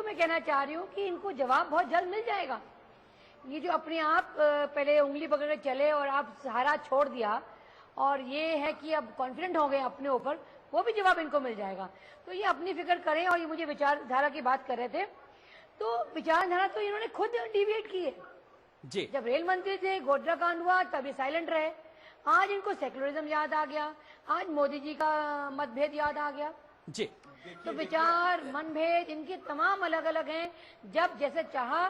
तो मैं कहना चाह रही हूँ कि इनको जवाब बहुत जल्द मिल जाएगा। ये जो अपने आप पहले उंगली पकड़ के चले और आप सहारा छोड़ दिया और ये है कि अब कॉन्फिडेंट हो गए अपने ऊपर, वो भी जवाब इनको मिल जाएगा। तो ये अपनी फिक्र करें। और ये मुझे विचारधारा की बात कर रहे थे, तो विचारधारा तो इन्होंने खुद डिविएट की है जी। जब रेल मंत्री थे, गोड्रा कांड हुआ, तब ये साइलेंट रहे। आज इनको सेक्युलरिज्म याद आ गया, आज मोदी जी का मतभेद याद आ गया जी। तो विचार मनभेद इनके तमाम अलग अलग हैं, जब जैसे चाहा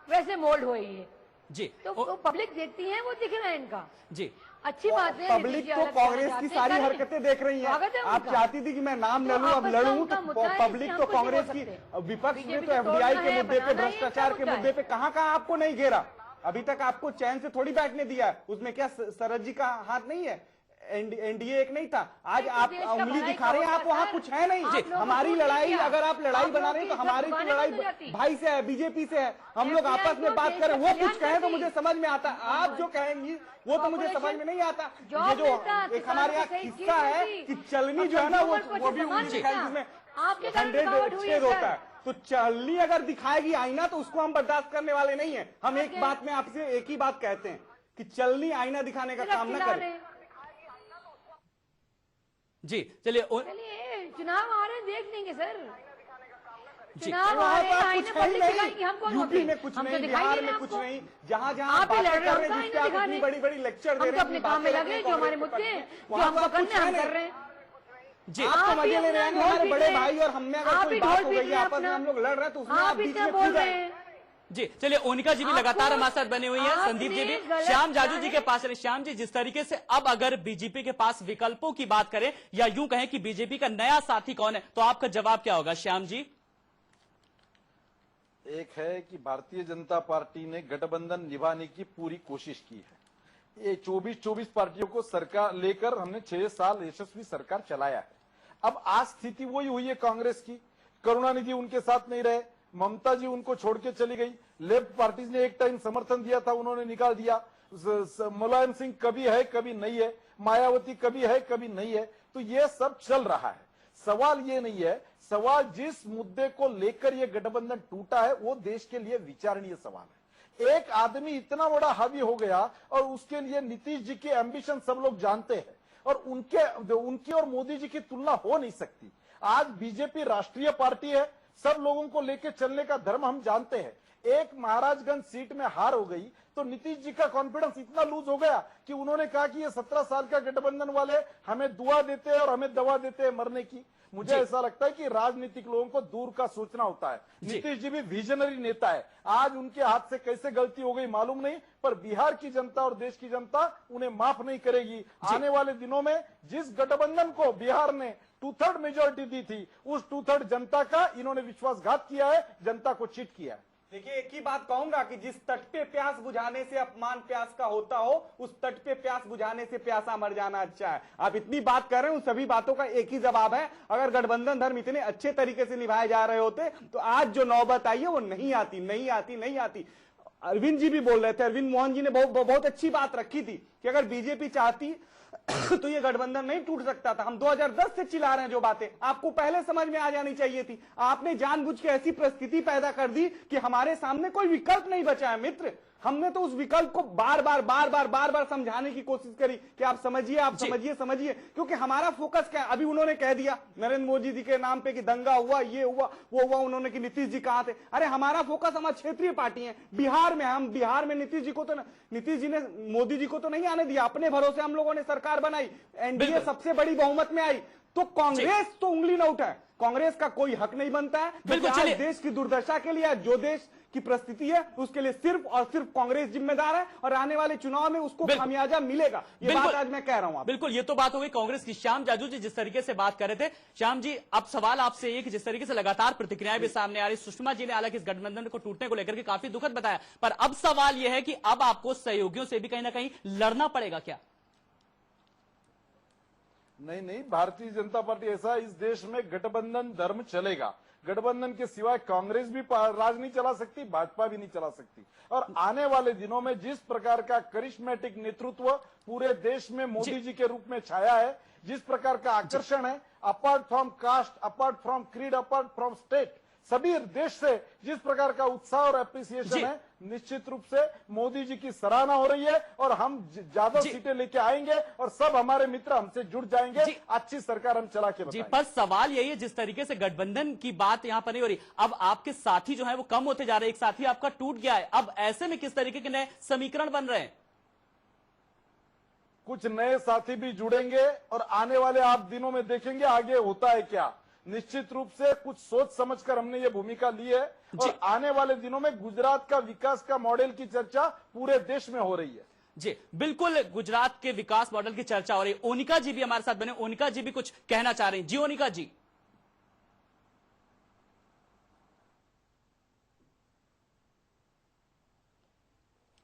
वैसे मोल्ड हुए ये जी। तो पब्लिक देखती है, वो दिख रहा है इनका जी। अच्छी बात है, पब्लिक तो कांग्रेस की सारी हरकतें देख रही है। आप चाहती थी कि मैं नाम न लूं, अब लड़ूं, तो पब्लिक तो कांग्रेस की विपक्ष में तो एफडीआई के मुद्दे पे, भ्रष्टाचार के मुद्दे पे कहां आपको नहीं घेरा, अभी तक आपको चैन से थोड़ी बैठने दिया। उसमें क्या शरद जी का हाथ नहीं है? एनडीए एक नहीं था, आज आप उंगली दिखा रहे हैं, आप वहाँ कुछ है नहीं। हमारी लड़ाई, अगर आप लड़ाई बना रहे हैं तो हमारी तो लड़ाई भाई से है, बीजेपी से है। हम लोग आपस में बात करें, वो कुछ कहें तो मुझे समझ में आता, आप जो कहेंगी वो तो मुझे समझ में नहीं आता। ये जो एक हमारे यहाँ किस्सा है कि चलनी जो है ना, वो भी उंगली दिखाई, जिसमें 100 छेद होता है। तो चलनी अगर दिखाएगी आईना तो उसको हम बर्दाश्त करने वाले नहीं है। हम एक बात में आपसे एक ही बात कहते हैं कि चलनी आईना दिखाने का काम न करे जी। चलिए चुनाव आ रहे हैं, देख लेंगे सर। चुनाव आ रहे हैं, यूपी में कुछ नहीं, बिहार में कुछ नहीं, जहाँ आप बातें कर रहे हैं, जिसपे आप इतनी बड़ी लक्षण दे रहे हैं, अपने काम में लगे, जो हमारे मुद्दे जो हमको करने हम कर रहे हैं जी। आप तो मजे ले रहे हैं, हमारे बड़े भाई और हम में अगर कोई बात हो गई है, आपस में हम लोग लड़ रहे हैं, तो उसमें आप बीच में बोल रहे हैं जी। चलिए, ओनिका जी भी लगातार हमारे साथ बने हुई हैं, संदीप जी भी। श्याम जाजू जी के पास रहे। श्याम जी, जिस तरीके से अब अगर बीजेपी के पास विकल्पों की बात करें, या यूं कहें कि बीजेपी का नया साथी कौन है, तो आपका जवाब क्या होगा श्याम जी? एक है कि भारतीय जनता पार्टी ने गठबंधन निभाने की पूरी कोशिश की है। ये 24 पार्टियों को सरकार लेकर हमने 6 साल यशस्वी सरकार चलाया है। अब आज स्थिति वही हुई है कांग्रेस की। करुणानिधि उनके साथ नहीं रहे, ममता जी उनको छोड़ के चली गई, लेफ्ट पार्टीज ने एक टाइम समर्थन दिया था, उन्होंने निकाल दिया। मुलायम सिंह कभी है कभी नहीं है, मायावती कभी है कभी नहीं है, तो ये सब चल रहा है। सवाल ये नहीं है, सवाल जिस मुद्दे को लेकर ये गठबंधन टूटा है वो देश के लिए विचारणीय सवाल है। एक आदमी इतना बड़ा हावी हो गया और उसके लिए नीतीश जी की एम्बिशन सब लोग जानते हैं, और उनकी और मोदी जी की तुलना हो नहीं सकती। आज बीजेपी राष्ट्रीय पार्टी है, सब लोगों को लेकर चलने का धर्म हम जानते हैं। एक महाराजगंज सीट में हार हो गई तो नीतीश जी का कॉन्फिडेंस इतना लूज हो गया कि उन्होंने कहा कि ये 17 साल का गठबंधन वाले हमें दुआ देते हैं और हमें दवा देते हैं मरने की। मुझे ऐसा लगता है कि राजनीतिक लोगों को दूर का सोचना होता है। नीतीश जी भी विजनरी नेता है, आज उनके हाथ से कैसे गलती हो गई मालूम नहीं, पर बिहार की जनता और देश की जनता उन्हें माफ नहीं करेगी। आने वाले दिनों में जिस गठबंधन को बिहार ने 2/3 मेजोरिटी दी थी, उस 2/3 जनता का इन्होंने विश्वासघात किया है, जनता को चीट किया है। देखिए, एक ही बात कहूंगा कि जिस तट पे प्यास बुझाने से अपमान प्यास का होता हो, उस तट पे प्यास बुझाने से प्यासा मर जाना अच्छा है। आप इतनी बात कर रहे हैं, उन सभी बातों का एक ही जवाब है, अगर गठबंधन धर्म इतने अच्छे तरीके से निभाए जा रहे होते तो आज जो नौबत आई है वो नहीं आती। अरविंद जी भी बोल रहे थे, अरविंद मोहन जी ने बहुत अच्छी बात रखी थी कि अगर बीजेपी चाहती तो ये गठबंधन नहीं टूट सकता था। हम 2010 से चिल्ला रहे हैं जो बातें, आपको पहले समझ में आ जानी चाहिए थी। आपने जानबूझ के ऐसी परिस्थिति पैदा कर दी कि हमारे सामने कोई विकल्प नहीं बचा है मित्र। हमने तो उस विकल्प को बार बार समझाने की कोशिश करी कि आप समझिए, क्योंकि हमारा फोकस क्या है। अभी उन्होंने कह दिया नरेंद्र मोदी जी के नाम पे कि दंगा हुआ, ये हुआ, वो हुआ, उन्होंने कि नीतीश जी कहां थे। अरे हमारा फोकस, हमारी क्षेत्रीय पार्टी है, बिहार में। हम बिहार में नीतीश जी ने मोदी जी को तो नहीं आने दिया, अपने भरोसे हम लोगों ने सरकार बनाई, एनडीए सबसे बड़ी बहुमत में आई। तो कांग्रेस तो उंगली न उठाए, कांग्रेस का कोई हक नहीं बनता है। बिल्कुल, देश की दुर्दशा के लिए जो देश की परिस्थिति है उसके लिए सिर्फ और सिर्फ कांग्रेस जिम्मेदार है, और आने वाले चुनाव में उसको खामियाजा मिलेगा। ये बात आज मैं कह रहा हूं। बिल्कुल, ये तो बात हो गई कांग्रेस की। श्याम जाजू जी जिस तरीके से बात कर रहे थे, श्याम जी अब सवाल आपसे ये कि जिस तरीके से लगातार प्रतिक्रियाएं भी सामने आ रही, सुषमा जी ने हालांकि इस गठबंधन को टूटने को लेकर के काफी दुखद बताया, पर अब सवाल यह है कि अब आपको सहयोगियों से भी कहीं ना कहीं लड़ना पड़ेगा क्या? नहीं, भारतीय जनता पार्टी ऐसा, इस देश में गठबंधन धर्म चलेगा। गठबंधन के सिवाय कांग्रेस भी राज नहीं चला सकती, भाजपा भी नहीं चला सकती। और आने वाले दिनों में जिस प्रकार का करिश्मेटिक नेतृत्व पूरे देश में मोदी जी के रूप में छाया है, जिस प्रकार का आकर्षण है, apart from cast, apart from creed, apart from state, सभी देश से जिस प्रकार का उत्साह और एप्रिसिएशन है, निश्चित रूप से मोदी जी की सराहना हो रही है और हम ज्यादा सीटें लेके आएंगे और सब हमारे मित्र हमसे जुड़ जाएंगे, अच्छी सरकार हम चला के बताएंगे। पर सवाल यही है, जिस तरीके से गठबंधन की बात यहां पर नहीं हो रही, अब आपके साथी जो है वो कम होते जा रहे हैं, एक साथी आपका टूट गया है, अब ऐसे में किस तरीके के नए समीकरण बन रहे हैं? कुछ नए साथी भी जुड़ेंगे और आने वाले आप दिनों में देखेंगे आगे होता है क्या। निश्चित रूप से कुछ सोच समझकर हमने ये भूमिका ली है और आने वाले दिनों में गुजरात का विकास का मॉडल की चर्चा पूरे देश में हो रही है। जी बिल्कुल, गुजरात के विकास मॉडल की चर्चा हो रही है। ओनिका जी भी हमारे साथ बने, ओनिका जी भी कुछ कहना चाह रही हैं। जी ओनिका जी।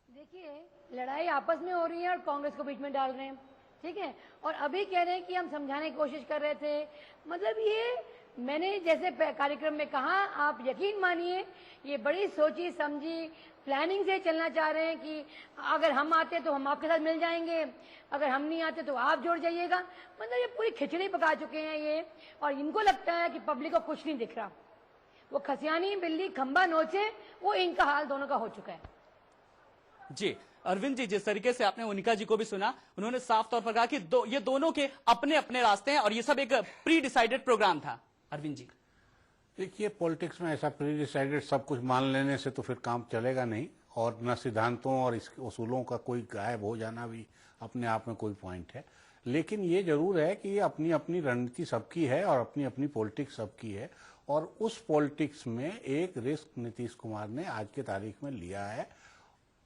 देखिए, लड़ाई आपस में हो रही है और कांग्रेस को बीच में डाल रहे हैं, ठीक है। और अभी कह रहे हैं कि हम समझाने की कोशिश कर रहे थे, मतलब ये मैंने जैसे कार्यक्रम में कहा, आप यकीन मानिए ये बड़ी सोची समझी प्लानिंग से चलना चाह रहे हैं कि अगर हम आते तो हम आपके साथ मिल जाएंगे, अगर हम नहीं आते तो आप जुड़ जाइएगा। मतलब ये पूरी खिचड़ी पका चुके हैं ये, और इनको लगता है कि पब्लिक को कुछ नहीं दिख रहा। वो खसियानी बिल्ली खंबा नोचे, वो इनका हाल दोनों का हो चुका है। जी अरविंद जी, जिस तरीके से आपने उनिका जी को भी सुना, उन्होंने साफ तौर पर कहा कि ये दोनों के अपने अपने रास्ते हैं और ये सब एक प्री डिसाइडेड प्रोग्राम था। अरविंद जी देखिए, पॉलिटिक्स में ऐसा प्री डिसाइडेड सब कुछ मान लेने से तो फिर काम चलेगा नहीं, और न सिद्धांतों और इस उसूलों का कोई गायब हो जाना भी अपने आप में कोई पॉइंट है। लेकिन ये जरूर है कि ये अपनी अपनी रणनीति सबकी है और अपनी अपनी पॉलिटिक्स सबकी है, और उस पॉलिटिक्स में एक रिस्क नीतीश कुमार ने आज के तारीख में लिया है,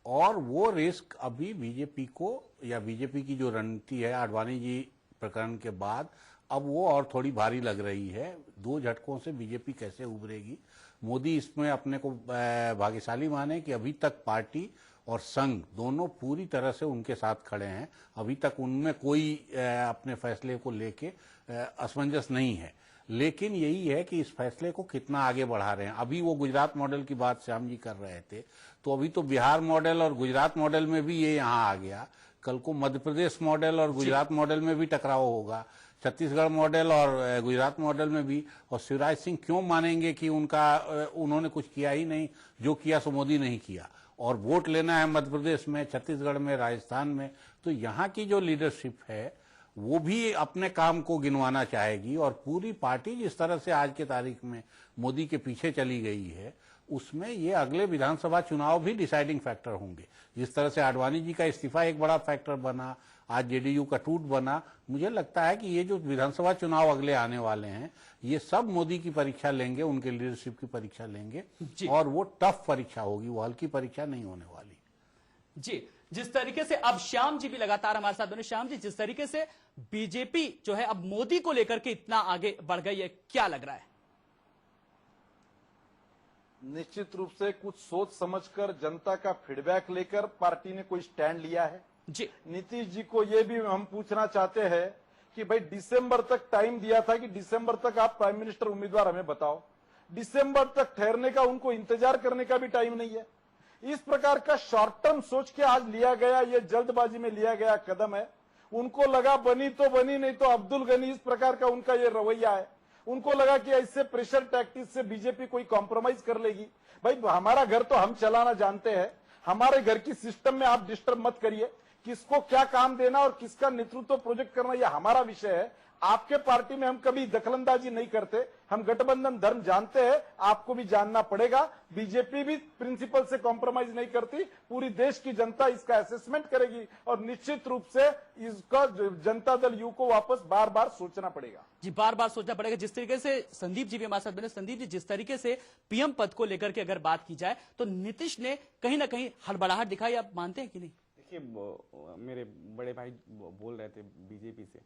और वो रिस्क अभी बीजेपी को, या बीजेपी की जो रणनीति है आडवाणी जी प्रकरण के बाद, अब वो और थोड़ी भारी लग रही है। दो झटकों से बीजेपी कैसे उभरेगी। मोदी इसमें अपने को भाग्यशाली माने कि अभी तक पार्टी और संघ दोनों पूरी तरह से उनके साथ खड़े हैं। अभी तक उनमें कोई अपने फैसले को लेके असमंजस नहीं है, लेकिन यही है कि इस फैसले को कितना आगे बढ़ा रहे हैं। अभी वो गुजरात मॉडल की बात श्याम जी कर रहे थे, तो अभी तो बिहार मॉडल और गुजरात मॉडल में भी ये यहाँ आ गया, कल को मध्य प्रदेश मॉडल और गुजरात मॉडल में भी टकराव होगा, छत्तीसगढ़ मॉडल और गुजरात मॉडल में भी। और शिवराज सिंह क्यों मानेंगे कि उन्होंने कुछ किया ही नहीं, जो किया सो मोदी नहीं किया, और वोट लेना है मध्य प्रदेश में, छत्तीसगढ़ में, राजस्थान में। तो यहाँ की जो लीडरशिप है वो भी अपने काम को गिनवाना चाहेगी, और पूरी पार्टी जिस तरह से आज के तारीख में मोदी के पीछे चली गई है, उसमें ये अगले विधानसभा चुनाव भी डिसाइडिंग फैक्टर होंगे। जिस तरह से आडवाणी जी का इस्तीफा एक बड़ा फैक्टर बना, आज जेडीयू का टूट बना, मुझे लगता है कि ये जो विधानसभा चुनाव अगले आने वाले हैं, ये सब मोदी की परीक्षा लेंगे, उनके लीडरशिप की परीक्षा लेंगे, और वो टफ परीक्षा होगी, वो हल्की परीक्षा नहीं होने वाली। जी, जिस तरीके से अब श्याम जी भी लगातार हमारे साथ बने। श्याम जी, जिस तरीके से बीजेपी जो है अब मोदी को लेकर के इतना आगे बढ़ गई है, क्या लग रहा है? निश्चित रूप से कुछ सोच समझकर, जनता का फीडबैक लेकर पार्टी ने कोई स्टैंड लिया है। जी नीतीश जी को ये भी हम पूछना चाहते हैं कि भाई दिसंबर तक टाइम दिया था कि दिसंबर तक आप प्राइम मिनिस्टर उम्मीदवार हमें बताओ, दिसंबर तक ठहरने का, उनको इंतजार करने का भी टाइम नहीं है। इस प्रकार का शॉर्ट टर्म सोच के आज लिया गया, ये जल्दबाजी में लिया गया कदम है। उनको लगा बनी तो बनी, नहीं तो अब्दुल गनी, इस प्रकार का उनका ये रवैया है। उनको लगा कि ऐसे प्रेशर टैक्टिक्स से बीजेपी कोई कॉम्प्रोमाइज कर लेगी। भाई हमारा घर तो हम चलाना जानते हैं, हमारे घर की सिस्टम में आप डिस्टर्ब मत करिए। किसको क्या काम देना और किसका नेतृत्व प्रोजेक्ट करना, यह हमारा विषय है। आपके पार्टी में हम कभी दखलंदाजी नहीं करते, हम गठबंधन धर्म जानते हैं, आपको भी जानना पड़ेगा। बीजेपी भी प्रिंसिपल से कॉम्प्रोमाइज नहीं करती, पूरी देश की जनता इसका असेसमेंट करेगी, और निश्चित रूप से इसका जनता दल यू को वापस बार बार सोचना पड़ेगा। जी, बार बार सोचना पड़ेगा। जिस तरीके से संदीप जी भी हमारे साथ बने। संदीप जी, जिस तरीके से पीएम पद को लेकर के अगर बात की जाए, तो नीतीश ने कहीं ना कहीं हड़बड़ाहट दिखाई, आप मानते हैं कि नहीं? देखिए, मेरे बड़े भाई बोल रहे थे बीजेपी से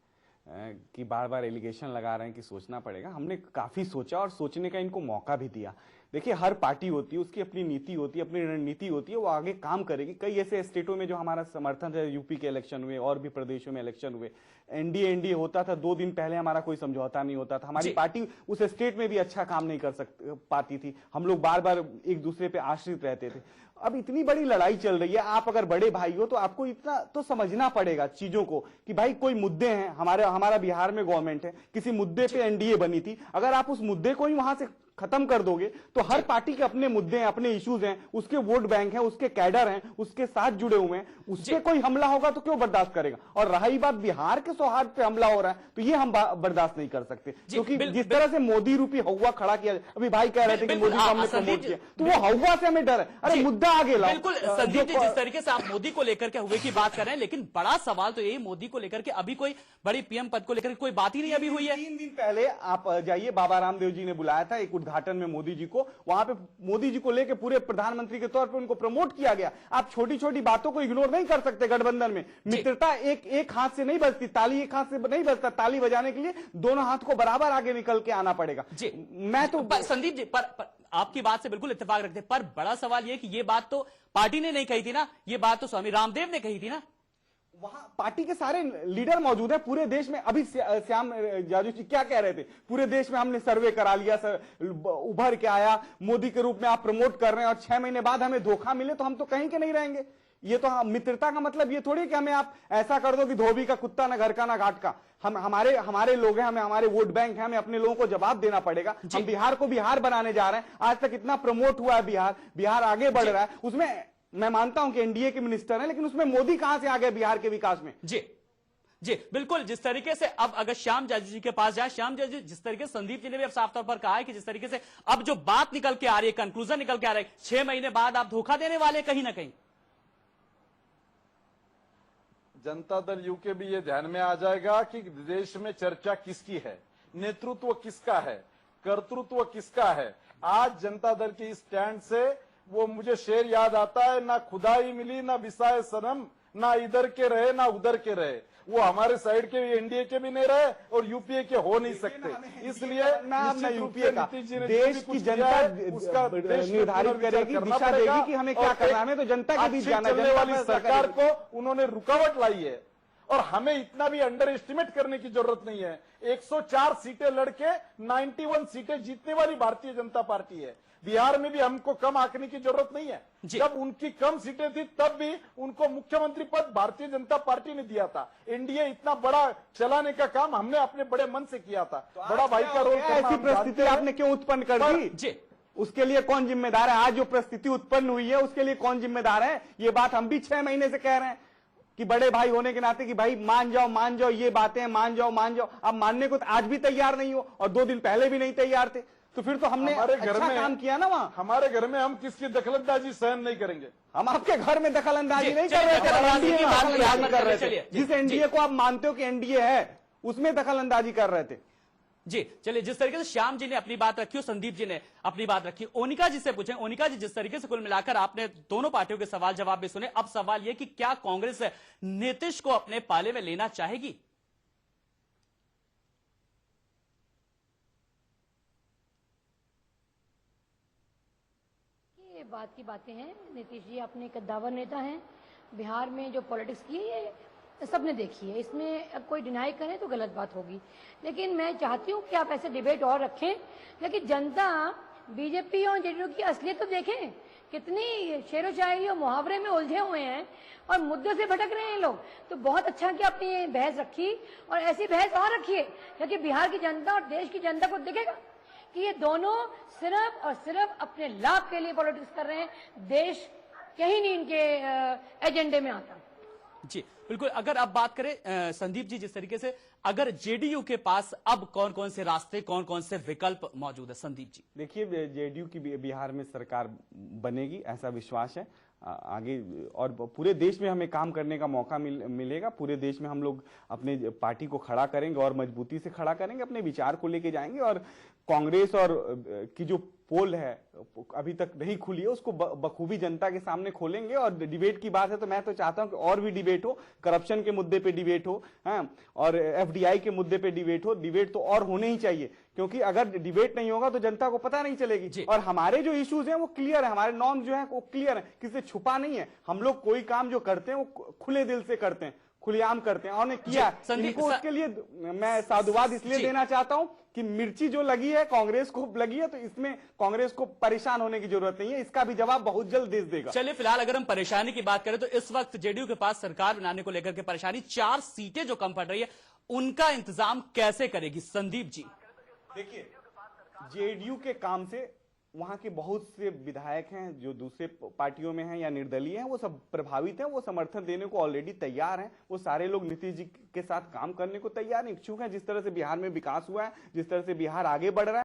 कि बार बार एलिगेशन लगा रहे हैं कि सोचना पड़ेगा। हमने काफी सोचा और सोचने का इनको मौका भी दिया। देखिए, हर पार्टी होती है, उसकी अपनी नीति होती है, अपनी रणनीति होती है, वो आगे काम करेगी। कई ऐसे स्टेटों में जो हमारा समर्थन है, यूपी के इलेक्शन हुए और भी प्रदेशों में इलेक्शन हुए, एनडीए होता था, 2 दिन पहले हमारा कोई समझौता नहीं होता था। हमारी पार्टी उस स्टेट में भी अच्छा काम नहीं कर पाती थी, हम लोग बार बार एक दूसरे पे आश्रित रहते थे। अब इतनी बड़ी लड़ाई चल रही है, आप अगर बड़े भाई हो तो आपको इतना तो समझना पड़ेगा चीजों को कि भाई कोई मुद्दे हैं, हमारा बिहार में गवर्नमेंट है, किसी मुद्दे पे एनडीए बनी थी, अगर आप उस मुद्दे को ही वहां से खत्म कर दोगे तो हर पार्टी के अपने मुद्दे हैं, अपने इश्यूज हैं, उसके वोट बैंक हैं, उसके कैडर हैं, उसके साथ जुड़े हुए हैं, उससे कोई हमला होगा तो क्यों बर्दाश्त करेगा। और रही बात बिहार के सौहार्द पे हमला हो रहा है तो ये हम बर्दाश्त नहीं कर सकते, क्योंकि जिस तरह से मोदी रूपी हौवा खड़ा किया, अभी भाई कह रहे थे कि मोदी को हमने प्रमोट किया, तो वो हौवा से हमें डर है। अरे मुद्दा आगे लाओ। बिल्कुल संदीप जी, जिस तरीके से आप मोदी को लेकर के हुए की बात कर रहे हैं, लेकिन बड़ा सवाल तो यही मोदी को लेकर के अभी कोई बड़ी पीएम पद को लेकर कोई बात ही नहीं अभी हुई है। 3 दिन पहले आप जाइए, बाबा रामदेव जी ने बुलाया था एक उद्घाटन में मोदी जी को, वहां पे मोदी जी को लेकर पूरे प्रधानमंत्री के तौर पे उनको प्रमोट किया गया। आप छोटी छोटी बातों को इग्नोर नहीं कर सकते। गठबंधन में मित्रता एक हाथ से नहीं बजती, ताली एक हाथ से नहीं बजता, ताली बजाने के लिए दोनों हाथ को बराबर आगे निकल के आना पड़ेगा। जी मैं तो संदीप जी पर आपकी बात से बिल्कुल इत्तेफाक रखते, पर बड़ा सवाल यह कि ये बात तो पार्टी ने नहीं कही थी ना, ये बात तो स्वामी रामदेव ने कही थी ना। वहां पार्टी के सारे लीडर मौजूद हैं पूरे देश में। अभी श्याम जाजू जी क्या कह रहे थे, पूरे देश में हमने सर्वे करा लिया, उभर के आया, मोदी के रूप में आप प्रमोट कर रहे हैं और 6 महीने बाद हमें धोखा मिले तो हम तो कहीं के नहीं रहेंगे। ये तो मित्रता का मतलब ये थोड़ी कि हमें आप ऐसा कर दो कि धोबी का कुत्ता ना घर का ना घाट का। हमारे लोग हैं, हमें हमारे वोट बैंक है, हमें अपने लोगों को जवाब देना पड़ेगा। हम बिहार को बिहार बनाने जा रहे हैं। आज तक इतना प्रमोट हुआ है बिहार आगे बढ़ रहा है। उसमें मैं मानता हूं कि एनडीए के मिनिस्टर हैं, लेकिन उसमें मोदी कहां से आ गए बिहार के विकास में। जी बिल्कुल, जिस तरीके से अब अगर श्याम जाजू जी के पास जाए, श्याम जाजू जिस तरीके से संदीप जी ने भी अब साफ तौर पर कहा है कि जिस तरीके से अब जो बात निकल के आ रही है, कंक्लूजन निकल के आ रहा है, 6 महीने बाद आप धोखा देने वाले कहीं ना कहीं। जनता दल यू के भी ये ध्यान में आ जाएगा कि देश में चर्चा किसकी है, नेतृत्व किसका है, कर्तृत्व किसका है। आज जनता दल के इस स्टैंड से वो मुझे शेर याद आता है, ना खुदाई मिली ना बिसाए सनम, ना इधर के रहे ना उधर के रहे। वो हमारे साइड के भी एनडीए के भी नहीं रहे और यूपीए के हो नहीं सकते। इसलिए यूपीए का देश की जनता उसका निर्धारित करेगी, दिशा देगी कि हमें क्या करना है। हमें तो जनता के बीच जाना है। वाली सरकार को उन्होंने रुकावट लाई है और हमें इतना भी अंडर एस्टिमेट करने की जरूरत नहीं है। 104 सीटें लड़के 91 सीटें जीतने वाली भारतीय जनता पार्टी है। बिहार में भी हमको कम आंकने की जरूरत नहीं है। जब उनकी कम सीटें थी तब भी उनको मुख्यमंत्री पद भारतीय जनता पार्टी ने दिया था। एनडीए इतना बड़ा चलाने का काम हमने अपने बड़े मन से किया था। तो बड़ा भाई का रोल ऐसी परिस्थिति आपने क्यों उत्पन्न कर दी? उसके लिए कौन जिम्मेदार है? आज जो परिस्थिति उत्पन्न हुई है उसके लिए कौन जिम्मेदार है? ये बात हम भी 6 महीने से कह रहे हैं कि बड़े भाई होने के नाते कि भाई मान जाओ, ये बातें मान जाओ। अब मानने को तो आज भी तैयार नहीं हो और 2 दिन पहले भी नहीं तैयार थे। तो फिर तो हमने अच्छा काम किया ना। वहां हमारे घर में हम किसकी दखलंदाजी सहन नहीं करेंगे। हम आपके घर में दखलंदाजी नहीं कर रहे थे। जिस एनडीए को आप मानते हो कि एनडीए है उसमें दखलंदाजी कर रहे थे। जी चलिए, जिस तरीके से श्याम जी ने अपनी बात रखी और संदीप जी ने अपनी बात रखी, ओनिका जी से पूछें। ओनिका जी, जिस तरीके से कुल मिलाकर आपने दोनों पार्टियों के सवाल जवाब भी सुने, अब सवाल यह कि क्या कांग्रेस नीतीश को अपने पाले में लेना चाहेगी? ये बात की बातें हैं। नीतीश जी अपने कद्दावर नेता हैं। बिहार में जो पॉलिटिक्स की है सबने देखी है, इसमें अब कोई डिनाई करे तो गलत बात होगी। लेकिन मैं चाहती हूँ कि आप ऐसे डिबेट और रखें, लेकिन जनता बीजेपी और जेडीयू की असलियत तो देखें। कितनी शेरो शायरी और मुहावरे में उलझे हुए हैं और मुद्दों से भटक रहे हैं लोग। तो बहुत अच्छा कि आपने ये बहस रखी और ऐसी बहस और रखिए क्योंकि बिहार की जनता और देश की जनता को दिखेगा कि ये दोनों सिर्फ और सिर्फ अपने लाभ के लिए पॉलिटिक्स कर रहे हैं। देश कहीं नहीं इनके एजेंडे में आता। जी बिल्कुल, अगर आप बात करें संदीप जी, जिस तरीके से अगर जेडीयू के पास अब कौन कौन से रास्ते, कौन कौन से विकल्प मौजूद है? संदीप जी देखिए, जेडीयू की बिहार में सरकार बनेगी ऐसा विश्वास है आगे, और पूरे देश में हमें काम करने का मौका मिलेगा। पूरे देश में हम लोग अपने पार्टी को खड़ा करेंगे और मजबूती से खड़ा करेंगे, अपने विचार को लेके जाएंगे। और कांग्रेस और की जो पोल है अभी तक नहीं खुली है उसको बखूबी जनता के सामने खोलेंगे। और डिबेट की बात है तो मैं तो चाहता हूं कि और भी डिबेट हो, करप्शन के मुद्दे पे डिबेट हो, और एफडीआई के मुद्दे पे डिबेट हो। डिबेट तो और होने ही चाहिए, क्योंकि अगर डिबेट नहीं होगा तो जनता को पता नहीं चलेगी। और हमारे जो इश्यूज हैं वो क्लियर है, हमारे नॉर्म जो है वो क्लियर है, किसी छुपा नहीं है। हम लोग कोई काम जो करते हैं वो खुले दिल से करते हैं, खुलेआम करते हैं और ने किया। इनको उसके लिए मैं साधुवाद इसलिए देना चाहता हूं कि मिर्ची जो लगी है कांग्रेस को लगी है, तो इसमें कांग्रेस को परेशान होने की जरूरत नहीं है। इसका भी जवाब बहुत जल्द देश देगा। चलिए, फिलहाल अगर हम परेशानी की बात करें तो इस वक्त जेडीयू के पास सरकार बनाने को लेकर के परेशानी, 4 सीटें जो कम पड़ रही है, उनका इंतजाम कैसे करेगी संदीप जी? देखिए, जेडीयू के काम से वहां के बहुत से विधायक हैं जो दूसरे पार्टियों में हैं या निर्दलीय हैं, वो सब प्रभावित हैं, वो समर्थन देने को ऑलरेडी तैयार हैं। वो सारे लोग नीतीश जी के साथ काम करने को तैयार, इच्छुक हैं। जिस तरह से बिहार में विकास हुआ है, जिस तरह से बिहार आगे बढ़ रहा है,